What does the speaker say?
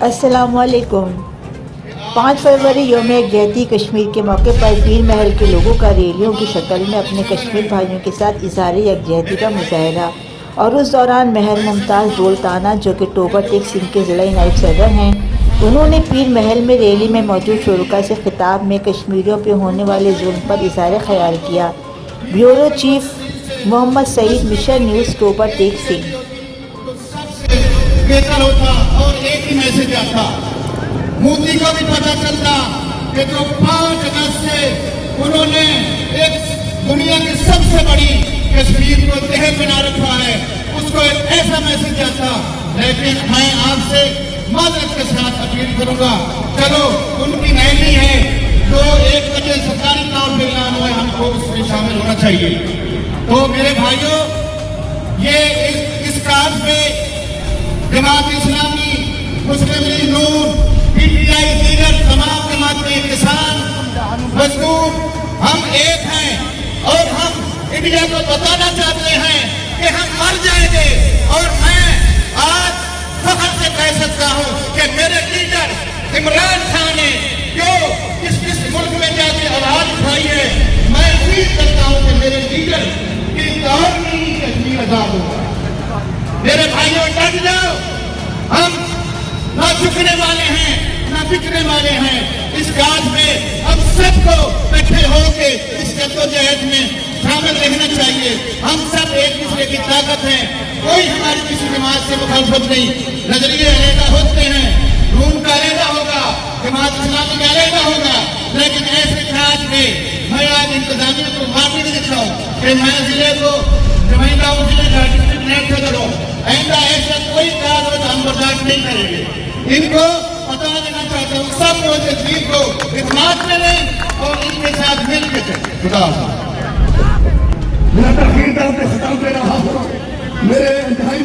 السلام علیکم۔ 5 فروری یوم یکجہتی کشمیر کے موقع پر پیر محل کے لوگوں کا ریلیوں کی شکل میں اپنے کشمیر بھائیوں کے ساتھ اظہار یکجہتی کا مظاہرہ، اور اس دوران محل ممتاز دولتانہ جو کہ ٹوبہ ٹیک سنگھ کے ضلعی نائب صدر ہیں، انہوں نے پیر محل میں ریلی میں موجود شرکاء سے خطاب میں کشمیریوں پہ ہونے والے ظلم پر اظہار خیال کیا۔ بیورو چیف محمد سعید، مشن نیوز، ٹوبہ ٹیک سنگھ۔ بہتر ہوتا اور ایک ہی میسج آتا، مودی کو بھی پتا چلتا کہ جو 5 اگست سے انہوں نے ایک دنیا کی سب سے بڑی کشمیر کو تہہ بنا رکھا ہے، اس کو ایک ایسا میسج آتا۔ لیکن میں آپ سے معذرت کے ساتھ اپیل کروں گا، چلو ان کی ریلی ہے جو 1 بجے سرکاری طور پہ اعلان ہوئے، ہم کو اس میں شامل ہونا چاہیے۔ تو میرے بھائیوں، یہ اس کاج میں جماعت اسلامی، مسلم league known, P T I, دیگر تمام جماعتیں، کسان، مزدور، ہم ایک ہیں اور ہم انڈیا کو بتانا چاہتے ہیں کہ ہم مر جائیں گے۔ اور میں آج فخر سے کہہ سکتا ہوں کہ میرے لیڈر عمران خان نے جو اس ملک میں جا کے آواز اٹھائی ہے، میں امید کرتا ہوں کہ میرے لیڈر کی دور میں ہی کشمیر آزاد ہوگا۔ میرے بھائیوں، ڈٹ جاؤ، ہم نہ جھکنے والے ہیں نہ بکنے والے ہیں۔ اس کاج میں ہم سب کو اکٹھے ہو کے اس جدوجہد میں شامل رہنا چاہیے۔ ہم سب ایک دوسرے کی طاقت ہیں، کوئی ہماری کسی جماعت سے مخالفت نہیں۔ نظریے علیحدہ ہوتے ہیں، نون کا علیحدہ ہوگا، جماعت اسلامی کا علیحدہ ہوگا، لیکن ایسے کاج میں میں آج انتظامیہ کو معافی نہیں دیتا ہوں کہ میں ضلع کو نمائندہ ہوں، ضلع کا ڈسٹرکٹ نیب صدر ہوں، آئندہ ایسا کوئی کاج ہو تو ہم برداشت نہیں کریں گے۔ ان کو پتا دینا چاہتا ہوں، سب لوگ اس چیز کو اعتماد کریں اور ان کے ساتھ مل کے چلیں۔ خدا حافظ۔ میرا تقریر کا خطاب دے رہا ہوں، میرے انتہائی